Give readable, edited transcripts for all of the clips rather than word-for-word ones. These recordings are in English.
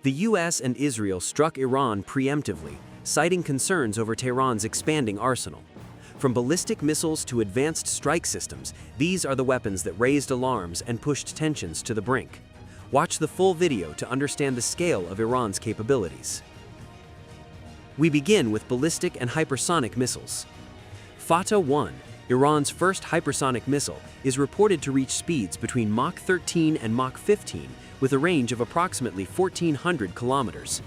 The US and Israel struck Iran preemptively, citing concerns over Tehran's expanding arsenal. From ballistic missiles to advanced strike systems, these are the weapons that raised alarms and pushed tensions to the brink. Watch the full video to understand the scale of Iran's capabilities. We begin with ballistic and hypersonic missiles. Fateh-1, Iran's first hypersonic missile, is reported to reach speeds between Mach 13 and Mach 15 with a range of approximately 1,400 kilometers.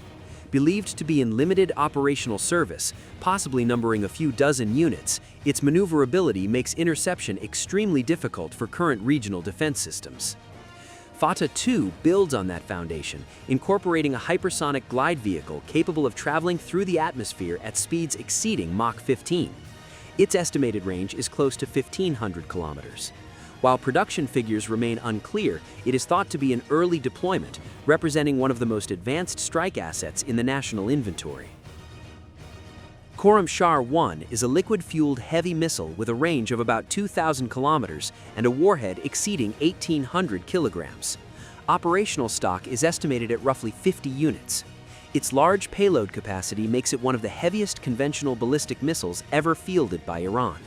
Believed to be in limited operational service, possibly numbering a few dozen units, its maneuverability makes interception extremely difficult for current regional defense systems. Fateh-2 builds on that foundation, incorporating a hypersonic glide vehicle capable of traveling through the atmosphere at speeds exceeding Mach 15. Its estimated range is close to 1,500 kilometers. While production figures remain unclear, it is thought to be an early deployment, representing one of the most advanced strike assets in the national inventory. Khorramshahr-1 is a liquid-fueled heavy missile with a range of about 2,000 kilometers and a warhead exceeding 1,800 kilograms. Operational stock is estimated at roughly 50 units. Its large payload capacity makes it one of the heaviest conventional ballistic missiles ever fielded by Iran.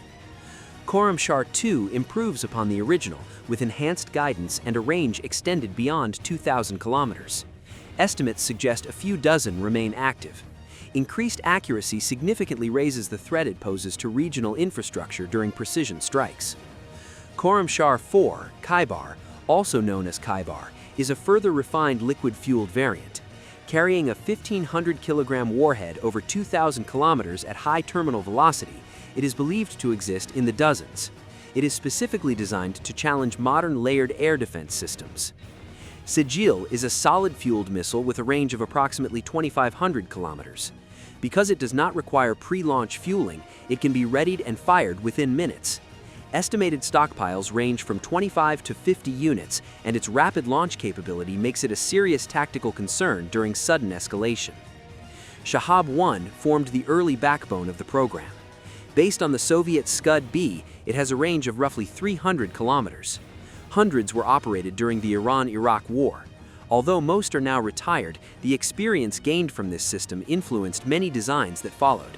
Khorramshahr-2 improves upon the original with enhanced guidance and a range extended beyond 2,000 kilometers. Estimates suggest a few dozen remain active. Increased accuracy significantly raises the threat it poses to regional infrastructure during precision strikes. Khorramshahr-4, Khaybar, also known as Khaybar, is a further refined liquid-fueled variant. Carrying a 1,500-kilogram warhead over 2,000 kilometers at high terminal velocity, it is believed to exist in the dozens. It is specifically designed to challenge modern layered air defense systems. Sijil is a solid-fueled missile with a range of approximately 2,500 kilometers. Because it does not require pre-launch fueling, it can be readied and fired within minutes. Estimated stockpiles range from 25 to 50 units, and its rapid launch capability makes it a serious tactical concern during sudden escalation. Shahab-1 formed the early backbone of the program. Based on the Soviet Scud-B, it has a range of roughly 300 kilometers. Hundreds were operated during the Iran-Iraq War. Although most are now retired, the experience gained from this system influenced many designs that followed.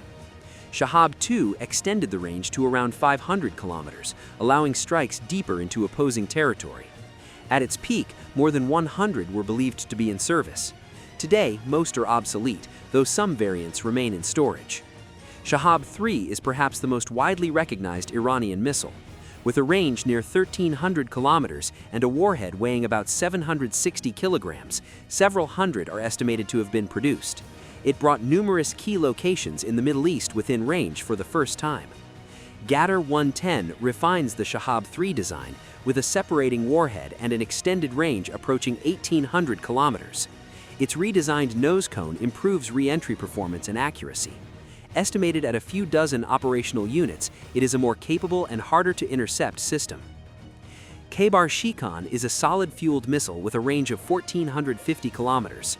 Shahab-2 extended the range to around 500 kilometers, allowing strikes deeper into opposing territory. At its peak, more than 100 were believed to be in service. Today, most are obsolete, though some variants remain in storage. Shahab-3 is perhaps the most widely recognized Iranian missile. With a range near 1,300 kilometers and a warhead weighing about 760 kilograms, several hundred are estimated to have been produced. It brought numerous key locations in the Middle East within range for the first time. Ghadar 110 refines the Shahab-3 design with a separating warhead and an extended range approaching 1,800 kilometers. Its redesigned nose cone improves re-entry performance and accuracy. Estimated at a few dozen operational units, it is a more capable and harder to intercept system. Khaybar-Shikan is a solid-fueled missile with a range of 1,450 kilometers.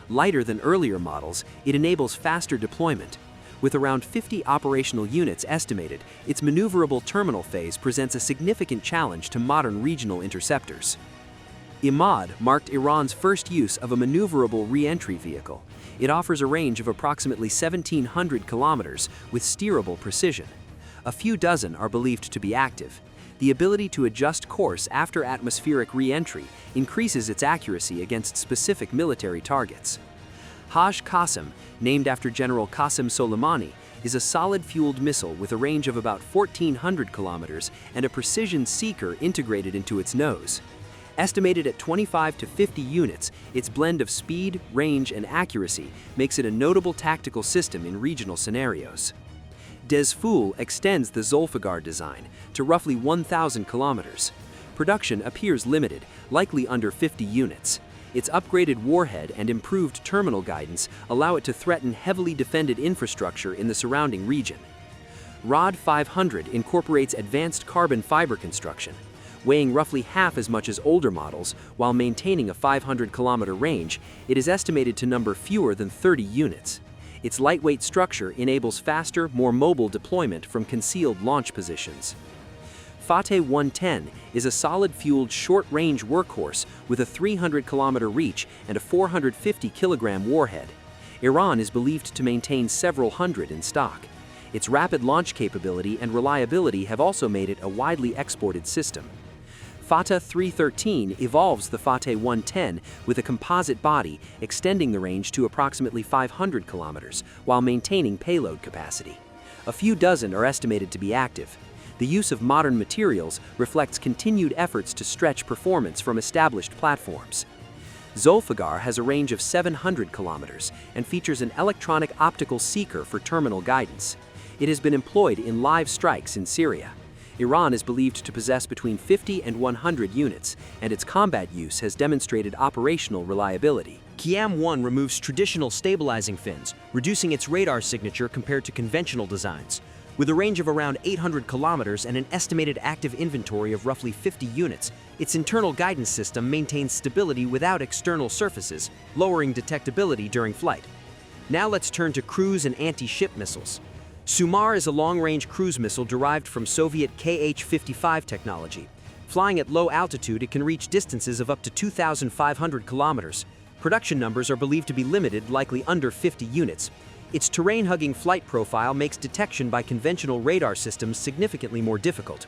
Lighter than earlier models, it enables faster deployment. With around 50 operational units estimated, its maneuverable terminal phase presents a significant challenge to modern regional interceptors. Imad marked Iran's first use of a maneuverable re-entry vehicle. It offers a range of approximately 1,700 kilometers with steerable precision. A few dozen are believed to be active. The ability to adjust course after atmospheric re-entry increases its accuracy against specific military targets. Haj Qasim, named after General Qasim Soleimani, is a solid-fueled missile with a range of about 1,400 kilometers and a precision seeker integrated into its nose. Estimated at 25 to 50 units, its blend of speed, range, and accuracy makes it a notable tactical system in regional scenarios. Dezfoul extends the Zulfiqar design to roughly 1,000 kilometers. Production appears limited, likely under 50 units. Its upgraded warhead and improved terminal guidance allow it to threaten heavily defended infrastructure in the surrounding region. Rod 500 incorporates advanced carbon fiber construction. Weighing roughly half as much as older models while maintaining a 500-kilometer range, it is estimated to number fewer than 30 units. Its lightweight structure enables faster, more mobile deployment from concealed launch positions. Fateh 110 is a solid-fueled short-range workhorse with a 300-kilometer reach and a 450-kilogram warhead. Iran is believed to maintain several hundred in stock. Its rapid launch capability and reliability have also made it a widely exported system. Fateh 313 evolves the Fateh 110 with a composite body extending the range to approximately 500 kilometers while maintaining payload capacity. A few dozen are estimated to be active. The use of modern materials reflects continued efforts to stretch performance from established platforms. Zulfiqar has a range of 700 kilometers and features an electronic optical seeker for terminal guidance. It has been employed in live strikes in Syria. Iran is believed to possess between 50 and 100 units, and its combat use has demonstrated operational reliability. Qiam-1 removes traditional stabilizing fins, reducing its radar signature compared to conventional designs. With a range of around 800 kilometers and an estimated active inventory of roughly 50 units, its internal guidance system maintains stability without external surfaces, lowering detectability during flight. Now let's turn to cruise and anti-ship missiles. Sumar is a long-range cruise missile derived from Soviet Kh-55 technology. Flying at low altitude, it can reach distances of up to 2,500 kilometers. Production numbers are believed to be limited, likely under 50 units. Its terrain-hugging flight profile makes detection by conventional radar systems significantly more difficult.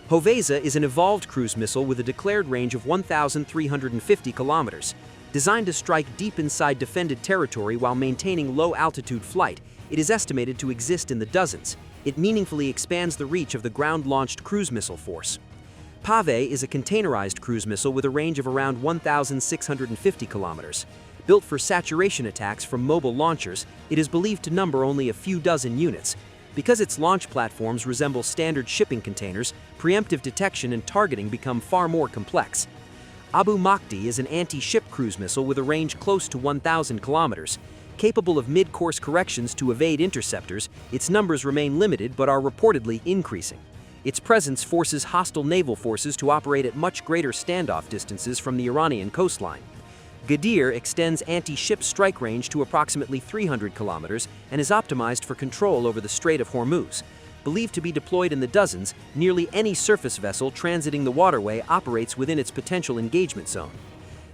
Hoveza is an evolved cruise missile with a declared range of 1,350 kilometers. Designed to strike deep inside defended territory while maintaining low-altitude flight, it is estimated to exist in the dozens. It meaningfully expands the reach of the ground-launched cruise missile force. Pave is a containerized cruise missile with a range of around 1,650 kilometers. Built for saturation attacks from mobile launchers, it is believed to number only a few dozen units. Because its launch platforms resemble standard shipping containers, preemptive detection and targeting become far more complex. Abu Mahdi is an anti-ship cruise missile with a range close to 1,000 kilometers. Capable of mid-course corrections to evade interceptors, its numbers remain limited but are reportedly increasing. Its presence forces hostile naval forces to operate at much greater standoff distances from the Iranian coastline. Ghadir extends anti-ship strike range to approximately 300 kilometers and is optimized for control over the Strait of Hormuz. Believed to be deployed in the dozens, nearly any surface vessel transiting the waterway operates within its potential engagement zone.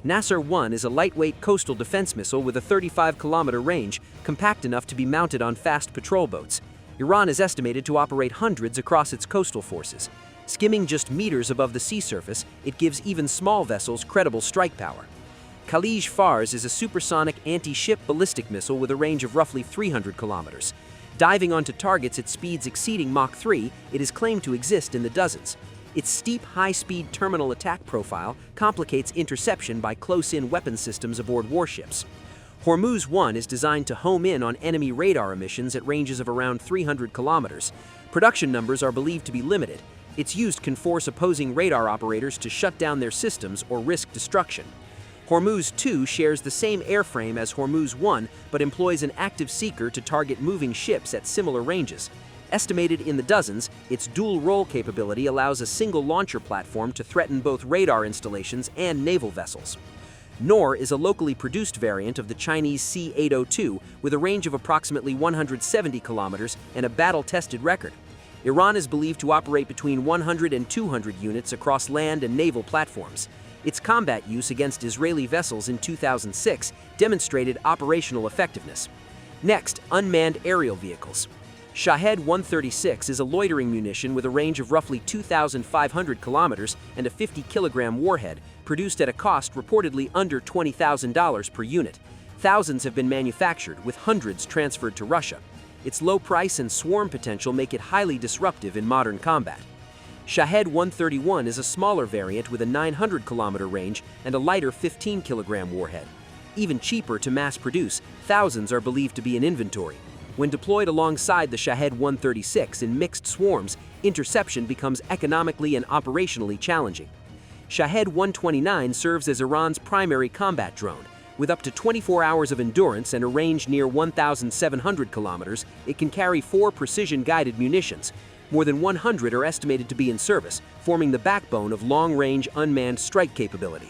Nasser-1 is a lightweight coastal defense missile with a 35-kilometer range, compact enough to be mounted on fast patrol boats. Iran is estimated to operate hundreds across its coastal forces. Skimming just meters above the sea surface, it gives even small vessels credible strike power. Khalij Fars is a supersonic anti-ship ballistic missile with a range of roughly 300 kilometers. Diving onto targets at speeds exceeding Mach 3, it is claimed to exist in the dozens. Its steep, high-speed terminal attack profile complicates interception by close-in weapon systems aboard warships. Hormuz-1 is designed to home in on enemy radar emissions at ranges of around 300 kilometers. Production numbers are believed to be limited. Its use can force opposing radar operators to shut down their systems or risk destruction. Hormuz-2 shares the same airframe as Hormuz-1 but employs an active seeker to target moving ships at similar ranges. Estimated in the dozens, its dual-role capability allows a single launcher platform to threaten both radar installations and naval vessels. Nor is a locally produced variant of the Chinese C-802 with a range of approximately 170 kilometers and a battle-tested record. Iran is believed to operate between 100 and 200 units across land and naval platforms. Its combat use against Israeli vessels in 2006 demonstrated operational effectiveness. Next, unmanned aerial vehicles. Shahed 136 is a loitering munition with a range of roughly 2,500 kilometers and a 50-kilogram warhead, produced at a cost reportedly under $20,000 per unit. Thousands have been manufactured, with hundreds transferred to Russia. Its low price and swarm potential make it highly disruptive in modern combat. Shahed 131 is a smaller variant with a 900-kilometer range and a lighter 15-kilogram warhead. Even cheaper to mass produce, thousands are believed to be in inventory. When deployed alongside the Shahed 136 in mixed swarms, interception becomes economically and operationally challenging. Shahed 129 serves as Iran's primary combat drone. With up to 24 hours of endurance and a range near 1,700 kilometers, it can carry 4 precision-guided munitions. More than 100 are estimated to be in service, forming the backbone of long-range unmanned strike capability.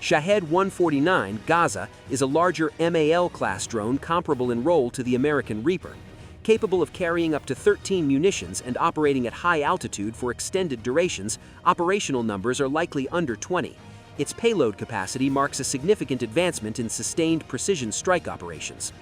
Shahed 149 Gaza is a larger MAL-class drone comparable in role to the American Reaper. Capable of carrying up to 13 munitions and operating at high altitude for extended durations, operational numbers are likely under 20. Its payload capacity marks a significant advancement in sustained precision strike operations.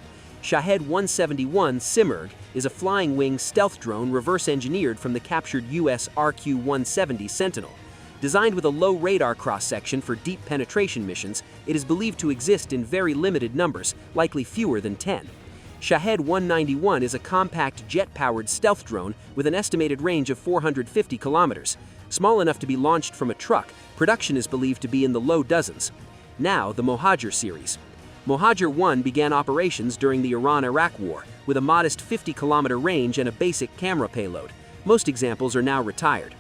Shahed 171 Simurgh is a flying-wing stealth drone reverse-engineered from the captured U.S. RQ-170 Sentinel. Designed with a low radar cross-section for deep penetration missions, it is believed to exist in very limited numbers, likely fewer than 10. Shahed 191 is a compact jet-powered stealth drone with an estimated range of 450 kilometers. Small enough to be launched from a truck, production is believed to be in the low dozens. Now, the Mohajer series. Mohajer 1 began operations during the Iran-Iraq War, with a modest 50-kilometer range and a basic camera payload. Most examples are now retired.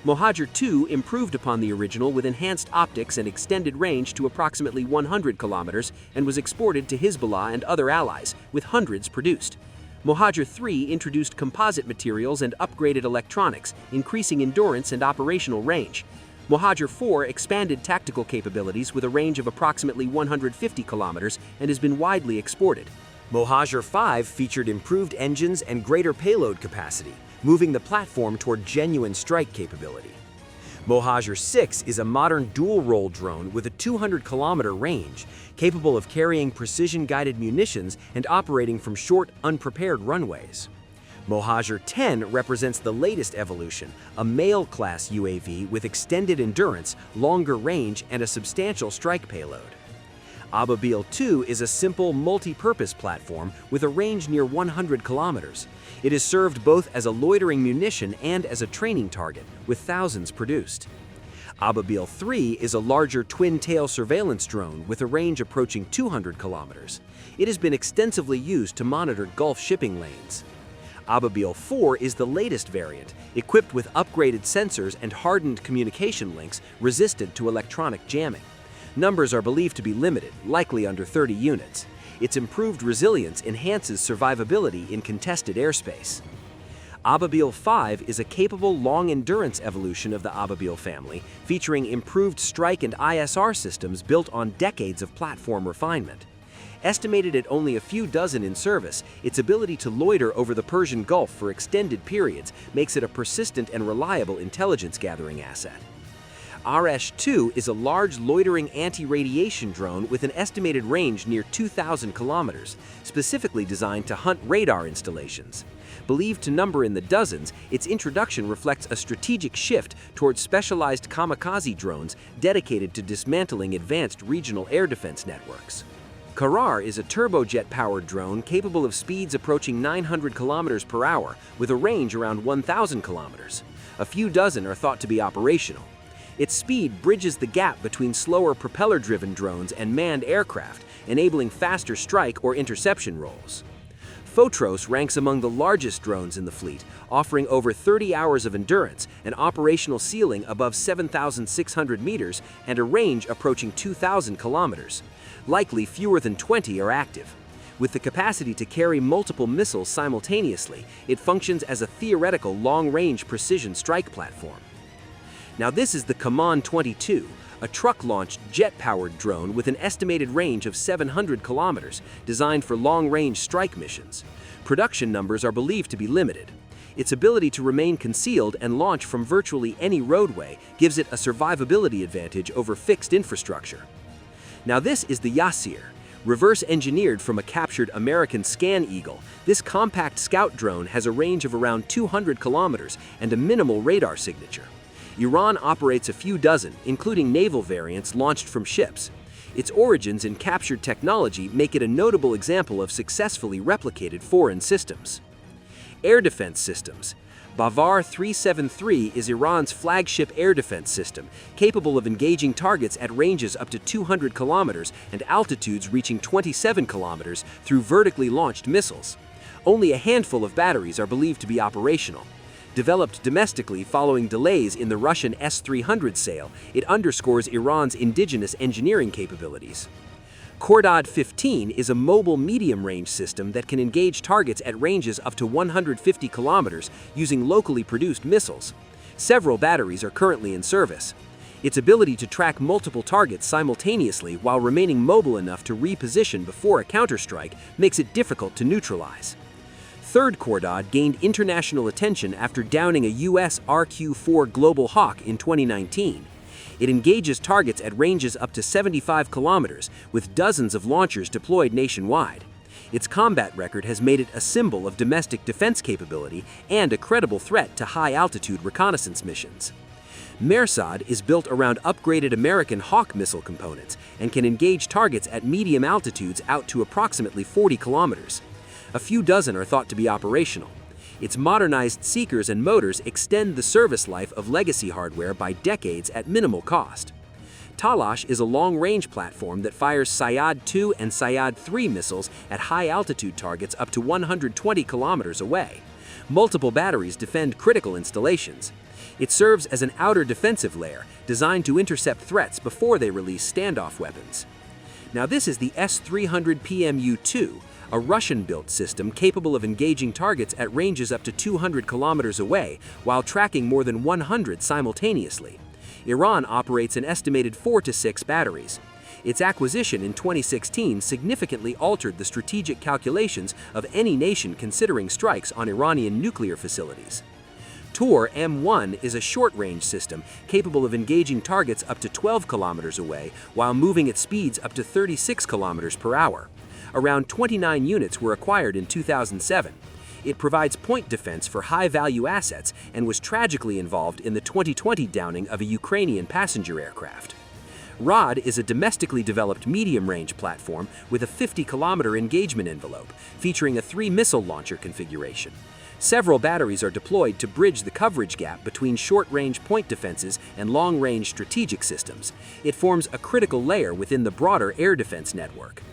Mohajer 2 improved upon the original with enhanced optics and extended range to approximately 100 kilometers and was exported to Hezbollah and other allies, with hundreds produced. Mohajer 3 introduced composite materials and upgraded electronics, increasing endurance and operational range. Mohajer 4 expanded tactical capabilities with a range of approximately 150 kilometers and has been widely exported. Mohajer 5 featured improved engines and greater payload capacity, moving the platform toward genuine strike capability. Mohajer 6 is a modern dual-role drone with a 200-kilometer range, capable of carrying precision-guided munitions and operating from short, unprepared runways. Mohajer 10 represents the latest evolution, a male-class UAV with extended endurance, longer range, and a substantial strike payload. Ababil 2 is a simple, multi-purpose platform with a range near 100 kilometers. It is served both as a loitering munition and as a training target, with thousands produced. Ababil 3 is a larger twin-tail surveillance drone with a range approaching 200 kilometers. It has been extensively used to monitor Gulf shipping lanes. Ababil 4 is the latest variant, equipped with upgraded sensors and hardened communication links resistant to electronic jamming. Numbers are believed to be limited, likely under 30 units. Its improved resilience enhances survivability in contested airspace. Ababil 5 is a capable long-endurance evolution of the Ababil family, featuring improved strike and ISR systems built on decades of platform refinement. Estimated at only a few dozen in service, its ability to loiter over the Persian Gulf for extended periods makes it a persistent and reliable intelligence-gathering asset. RS-2 is a large loitering anti-radiation drone with an estimated range near 2,000 kilometers, specifically designed to hunt radar installations. Believed to number in the dozens, its introduction reflects a strategic shift towards specialized kamikaze drones dedicated to dismantling advanced regional air defense networks. Karar is a turbojet-powered drone capable of speeds approaching 900 kilometers per hour with a range around 1,000 kilometers. A few dozen are thought to be operational. Its speed bridges the gap between slower propeller-driven drones and manned aircraft, enabling faster strike or interception roles. Fotros ranks among the largest drones in the fleet, offering over 30 hours of endurance, an operational ceiling above 7,600 meters, and a range approaching 2,000 kilometers. Likely fewer than 20 are active. With the capacity to carry multiple missiles simultaneously, it functions as a theoretical long-range precision strike platform. Now this is the Kaman 22, a truck-launched, jet-powered drone with an estimated range of 700 kilometers, designed for long-range strike missions. Production numbers are believed to be limited. Its ability to remain concealed and launch from virtually any roadway gives it a survivability advantage over fixed infrastructure. Now this is the Yasir. Reverse-engineered from a captured American Scan Eagle, this compact scout drone has a range of around 200 kilometers and a minimal radar signature. Iran operates a few dozen, including naval variants launched from ships. Its origins in captured technology make it a notable example of successfully replicated foreign systems. Air defense systems. Bavar 373 is Iran's flagship air defense system, capable of engaging targets at ranges up to 200 kilometers and altitudes reaching 27 kilometers through vertically launched missiles. Only a handful of batteries are believed to be operational. Developed domestically following delays in the Russian S-300 sale, it underscores Iran's indigenous engineering capabilities. Khordad 15 is a mobile medium-range system that can engage targets at ranges up to 150 kilometers using locally produced missiles. Several batteries are currently in service. Its ability to track multiple targets simultaneously while remaining mobile enough to reposition before a counterstrike makes it difficult to neutralize. Third Cordad gained international attention after downing a U.S. RQ-4 Global Hawk in 2019. It engages targets at ranges up to 75 kilometers, with dozens of launchers deployed nationwide. Its combat record has made it a symbol of domestic defense capability and a credible threat to high-altitude reconnaissance missions. Mersad is built around upgraded American Hawk missile components and can engage targets at medium altitudes out to approximately 40 kilometers. A few dozen are thought to be operational. Its modernized seekers and motors extend the service life of legacy hardware by decades at minimal cost. Talash is a long-range platform that fires Sayad-2 and Sayad-3 missiles at high-altitude targets up to 120 kilometers away. Multiple batteries defend critical installations. It serves as an outer defensive layer, designed to intercept threats before they release standoff weapons. Now this is the S-300 PMU-2, a Russian-built system capable of engaging targets at ranges up to 200 kilometers away while tracking more than 100 simultaneously. Iran operates an estimated 4 to 6 batteries. Its acquisition in 2016 significantly altered the strategic calculations of any nation considering strikes on Iranian nuclear facilities. Tor M1 is a short-range system capable of engaging targets up to 12 kilometers away while moving at speeds up to 36 kilometers per hour. Around 29 units were acquired in 2007. It provides point defense for high-value assets and was tragically involved in the 2020 downing of a Ukrainian passenger aircraft. Rod is a domestically developed medium-range platform with a 50-kilometer engagement envelope, featuring a 3-missile launcher configuration. Several batteries are deployed to bridge the coverage gap between short-range point defenses and long-range strategic systems. It forms a critical layer within the broader air defense network.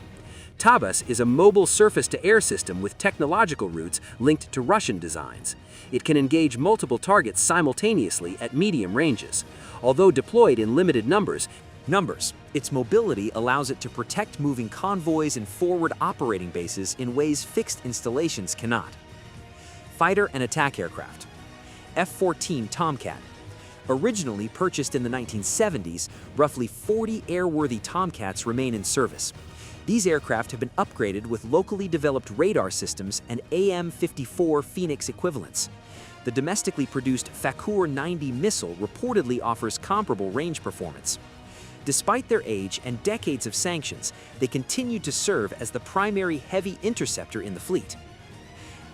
Tabas is a mobile surface-to-air system with technological roots linked to Russian designs. It can engage multiple targets simultaneously at medium ranges. Although deployed in limited numbers, its mobility allows it to protect moving convoys and forward operating bases in ways fixed installations cannot. Fighter and attack aircraft. F-14 Tomcat. Originally purchased in the 1970s, roughly 40 airworthy Tomcats remain in service. These aircraft have been upgraded with locally developed radar systems and AN-54 Phoenix equivalents. The domestically produced Fakur 90 missile reportedly offers comparable range performance. Despite their age and decades of sanctions, they continue to serve as the primary heavy interceptor in the fleet.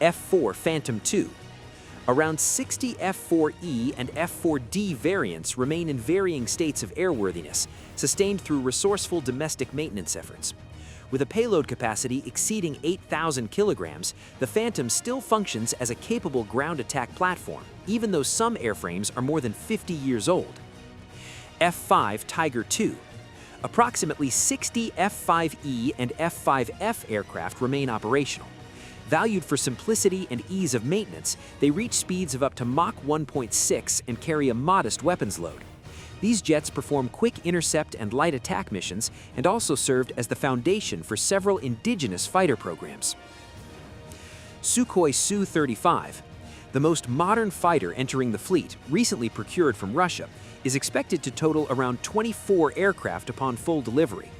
F-4 Phantom II. Around 60 F-4E and F-4D variants remain in varying states of airworthiness, sustained through resourceful domestic maintenance efforts. With a payload capacity exceeding 8,000 kilograms, the Phantom still functions as a capable ground attack platform, even though some airframes are more than 50 years old. F-5 Tiger II. Approximately 60 F-5E and F-5F aircraft remain operational. Valued for simplicity and ease of maintenance, they reach speeds of up to Mach 1.6 and carry a modest weapons load. These jets perform quick intercept and light attack missions and also served as the foundation for several indigenous fighter programs. Sukhoi Su-35, the most modern fighter entering the fleet, recently procured from Russia, is expected to total around 24 aircraft upon full delivery.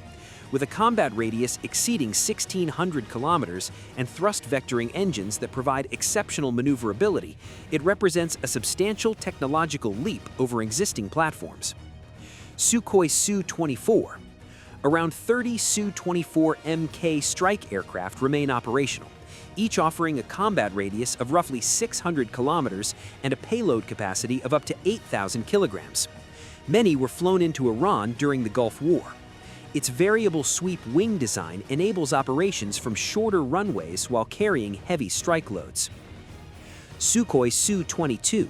With a combat radius exceeding 1,600 kilometers and thrust vectoring engines that provide exceptional maneuverability, it represents a substantial technological leap over existing platforms. Sukhoi Su-24. Around 30 Su-24MK strike aircraft remain operational, each offering a combat radius of roughly 600 kilometers and a payload capacity of up to 8,000 kilograms. Many were flown into Iran during the Gulf War. Its variable sweep wing design enables operations from shorter runways while carrying heavy strike loads. Sukhoi Su-22.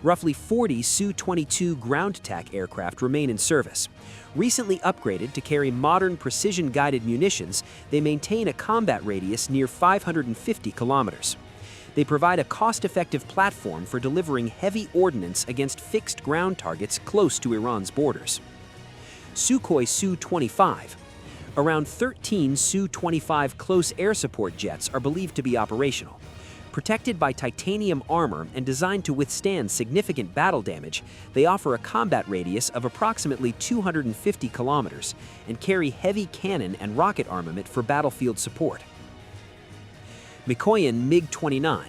Roughly 40 Su-22 ground attack aircraft remain in service. Recently upgraded to carry modern precision-guided munitions, they maintain a combat radius near 550 kilometers. They provide a cost-effective platform for delivering heavy ordnance against fixed ground targets close to Iran's borders. Sukhoi Su-25. Around 13 Su-25 close air support jets are believed to be operational. Protected by titanium armor and designed to withstand significant battle damage, they offer a combat radius of approximately 250 kilometers and carry heavy cannon and rocket armament for battlefield support. Mikoyan MiG-29.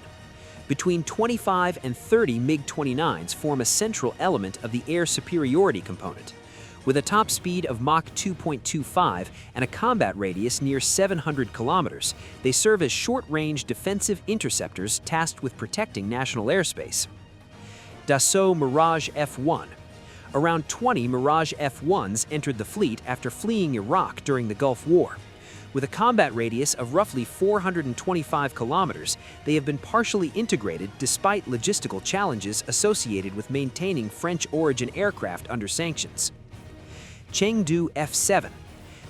Between 25 and 30 MiG-29s form a central element of the air superiority component. With a top speed of Mach 2.25 and a combat radius near 700 kilometers, they serve as short-range defensive interceptors tasked with protecting national airspace. Dassault Mirage F-1. Around 20 Mirage F-1s entered the fleet after fleeing Iraq during the Gulf War. With a combat radius of roughly 425 kilometers, they have been partially integrated despite logistical challenges associated with maintaining French-origin aircraft under sanctions. Chengdu F-7.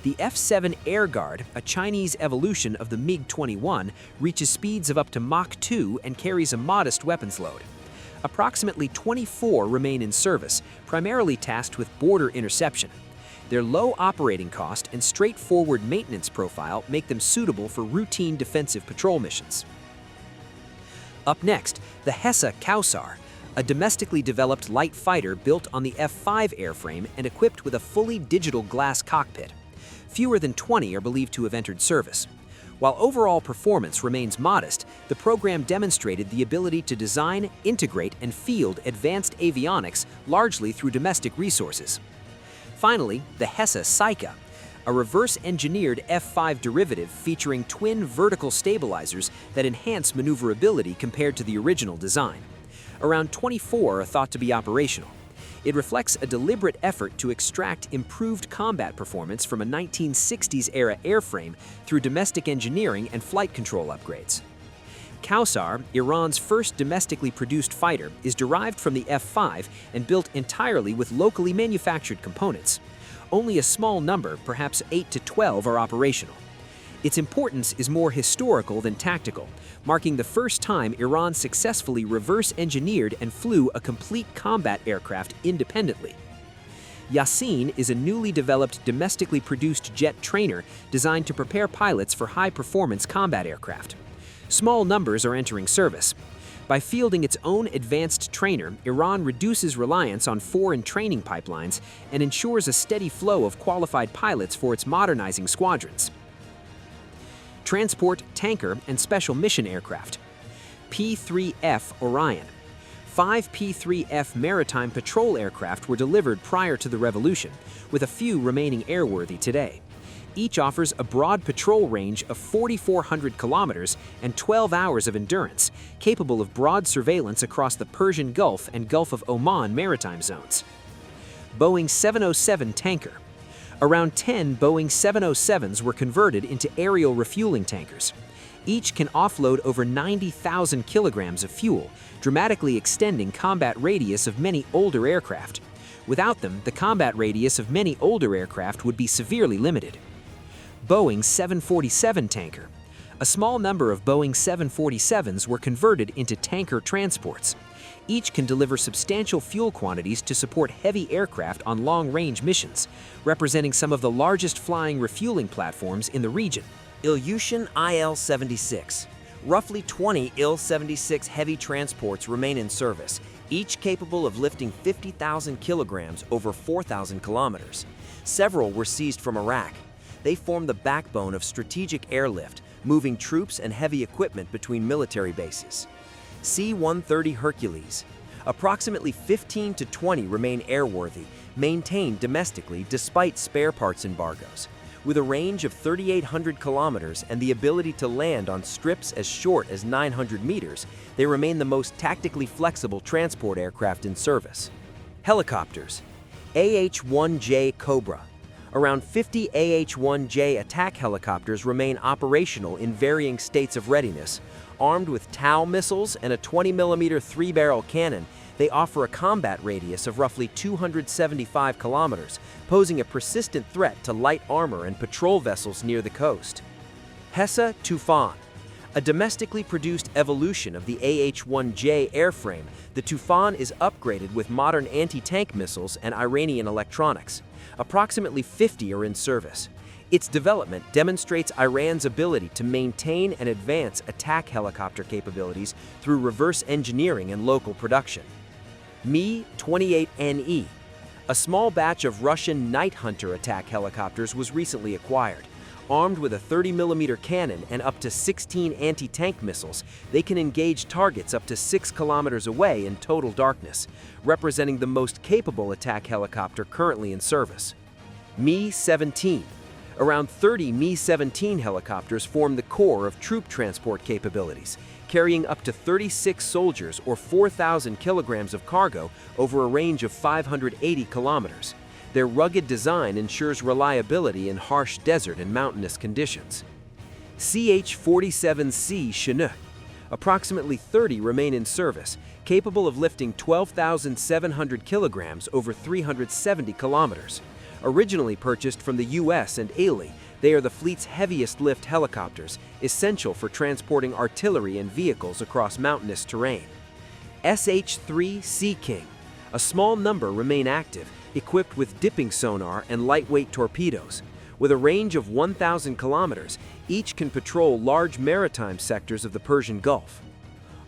The F-7 Air Guard, a Chinese evolution of the MiG-21, reaches speeds of up to Mach 2 and carries a modest weapons load. Approximately 24 remain in service, primarily tasked with border interception. Their low operating cost and straightforward maintenance profile make them suitable for routine defensive patrol missions. Up next, the Hesse Kausar, a domestically developed light fighter built on the F-5 airframe and equipped with a fully digital glass cockpit. Fewer than 20 are believed to have entered service. While overall performance remains modest, the program demonstrated the ability to design, integrate, and field advanced avionics largely through domestic resources. Finally, the Hesse Saika, a reverse-engineered F-5 derivative featuring twin vertical stabilizers that enhance maneuverability compared to the original design. Around 24 are thought to be operational. It reflects a deliberate effort to extract improved combat performance from a 1960s-era airframe through domestic engineering and flight control upgrades. Kausar, Iran's first domestically produced fighter, is derived from the F-5 and built entirely with locally manufactured components. Only a small number, perhaps 8 to 12, are operational. Its importance is more historical than tactical, marking the first time Iran successfully reverse-engineered and flew a complete combat aircraft independently. Yasin is a newly developed domestically produced jet trainer designed to prepare pilots for high-performance combat aircraft. Small numbers are entering service. By fielding its own advanced trainer, Iran reduces reliance on foreign training pipelines and ensures a steady flow of qualified pilots for its modernizing squadrons. Transport, tanker, and special mission aircraft. P-3F Orion. 5 P-3F maritime patrol aircraft were delivered prior to the revolution, with a few remaining airworthy today. Each offers a broad patrol range of 4,400 kilometers and 12 hours of endurance, capable of broad surveillance across the Persian Gulf and Gulf of Oman maritime zones. Boeing 707 tanker. Around 10 Boeing 707s were converted into aerial refueling tankers. Each can offload over 90,000 kilograms of fuel, dramatically extending combat radius of many older aircraft. Without them, the combat radius of many older aircraft would be severely limited. Boeing 747 tanker. A small number of Boeing 747s were converted into tanker transports. Each can deliver substantial fuel quantities to support heavy aircraft on long-range missions, representing some of the largest flying refueling platforms in the region. Ilyushin IL-76. Roughly 20 Il-76 heavy transports remain in service, each capable of lifting 50,000 kilograms over 4,000 kilometers. Several were seized from Iraq. They form the backbone of strategic airlift, moving troops and heavy equipment between military bases. C-130 Hercules. Approximately 15 to 20 remain airworthy, maintained domestically despite spare parts embargoes. With a range of 3,800 kilometers and the ability to land on strips as short as 900 meters, they remain the most tactically flexible transport aircraft in service. Helicopters. AH-1J Cobra. Around 50 AH-1J attack helicopters remain operational in varying states of readiness. Armed with TOW missiles and a 20mm 3-barrel cannon, they offer a combat radius of roughly 275 kilometers, posing a persistent threat to light armor and patrol vessels near the coast. Hesse Tufan. A domestically produced evolution of the AH-1J airframe, the Tufan is upgraded with modern anti-tank missiles and Iranian electronics. Approximately 50 are in service. Its development demonstrates Iran's ability to maintain and advance attack helicopter capabilities through reverse engineering and local production. Mi-28NE. A small batch of Russian Night Hunter attack helicopters was recently acquired. Armed with a 30mm cannon and up to 16 anti-tank missiles, they can engage targets up to 6 kilometers away in total darkness, representing the most capable attack helicopter currently in service. Mi-17. Around 30 Mi-17 helicopters form the core of troop transport capabilities, carrying up to 36 soldiers or 4,000 kilograms of cargo over a range of 580 kilometers. Their rugged design ensures reliability in harsh desert and mountainous conditions. CH-47C Chinook. Approximately 30 remain in service, capable of lifting 12,700 kilograms over 370 kilometers. Originally purchased from the US and Italy, they are the fleet's heaviest lift helicopters, essential for transporting artillery and vehicles across mountainous terrain. SH-3 Sea King. A small number remain active, equipped with dipping sonar and lightweight torpedoes. With a range of 1,000 kilometers, each can patrol large maritime sectors of the Persian Gulf.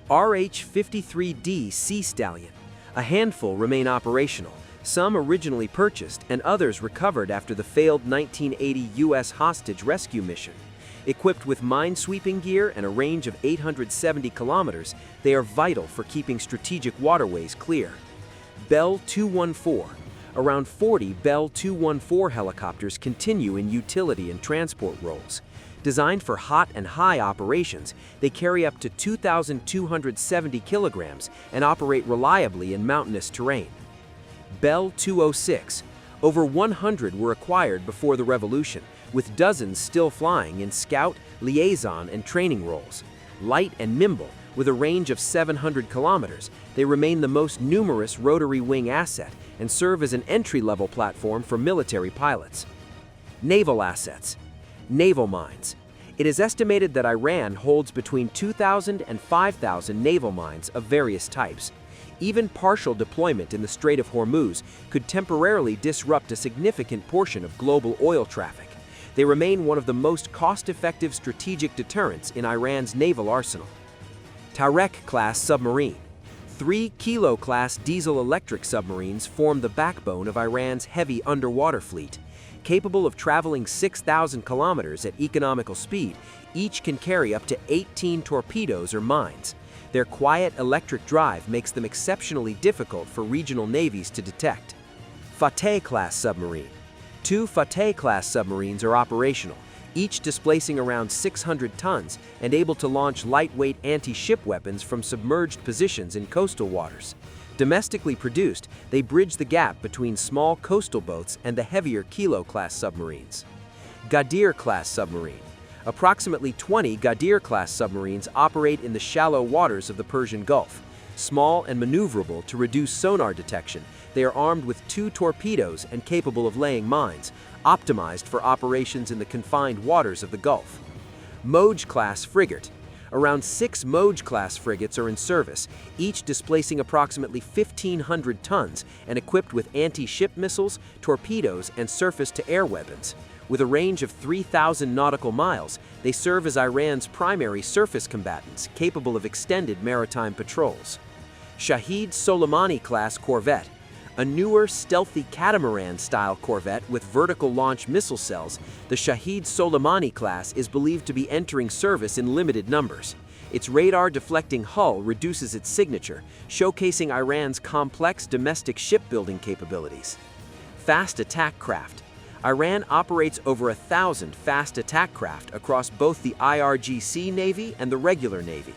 RH-53D Sea Stallion. A handful remain operational, some originally purchased and others recovered after the failed 1980 U.S. hostage rescue mission. Equipped with minesweeping gear and a range of 870 kilometers, they are vital for keeping strategic waterways clear. Bell 214. Around 40 Bell 214 helicopters continue in utility and transport roles. Designed for hot and high operations, they carry up to 2,270 kilograms and operate reliably in mountainous terrain. Bell 206. Over 100 were acquired before the revolution, with dozens still flying in scout, liaison, and training roles. Light and nimble, with a range of 700 kilometers, they remain the most numerous rotary wing asset and serve as an entry-level platform for military pilots. Naval assets. Naval mines. It is estimated that Iran holds between 2,000 and 5,000 naval mines of various types. Even partial deployment in the Strait of Hormuz could temporarily disrupt a significant portion of global oil traffic. They remain one of the most cost-effective strategic deterrents in Iran's naval arsenal. Tariq-class submarine. 3 Kilo-class diesel-electric submarines form the backbone of Iran's heavy underwater fleet. Capable of traveling 6,000 kilometers at economical speed, each can carry up to 18 torpedoes or mines. Their quiet electric drive makes them exceptionally difficult for regional navies to detect. Fateh-class submarine. 2 Fateh-class submarines are operational, each displacing around 600 tons and able to launch lightweight anti-ship weapons from submerged positions in coastal waters. Domestically produced, they bridge the gap between small coastal boats and the heavier Kilo-class submarines. Ghadir-class submarine. Approximately 20 Ghadir-class submarines operate in the shallow waters of the Persian Gulf. Small and maneuverable to reduce sonar detection, they are armed with 2 torpedoes and capable of laying mines, optimized for operations in the confined waters of the Gulf. Moj-class frigate. Around 6 Moj-class frigates are in service, each displacing approximately 1,500 tons and equipped with anti-ship missiles, torpedoes, and surface-to-air weapons. With a range of 3,000 nautical miles, they serve as Iran's primary surface combatants, capable of extended maritime patrols. Shahid Soleimani-class corvette. A newer, stealthy catamaran-style corvette with vertical launch missile cells, the Shahid Soleimani class is believed to be entering service in limited numbers. Its radar-deflecting hull reduces its signature, showcasing Iran's complex domestic shipbuilding capabilities. Fast attack craft. Iran operates over 1,000 fast attack craft across both the IRGC Navy and the regular Navy.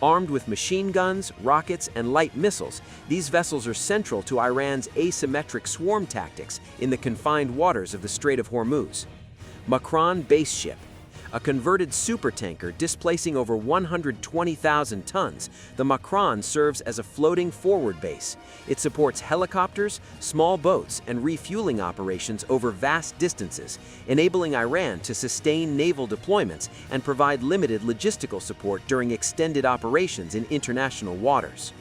Armed with machine guns, rockets, and light missiles, these vessels are central to Iran's asymmetric swarm tactics in the confined waters of the Strait of Hormuz. Makran base ship. A converted supertanker displacing over 120,000 tons, the Makran serves as a floating forward base. It supports helicopters, small boats, and refueling operations over vast distances, enabling Iran to sustain naval deployments and provide limited logistical support during extended operations in international waters.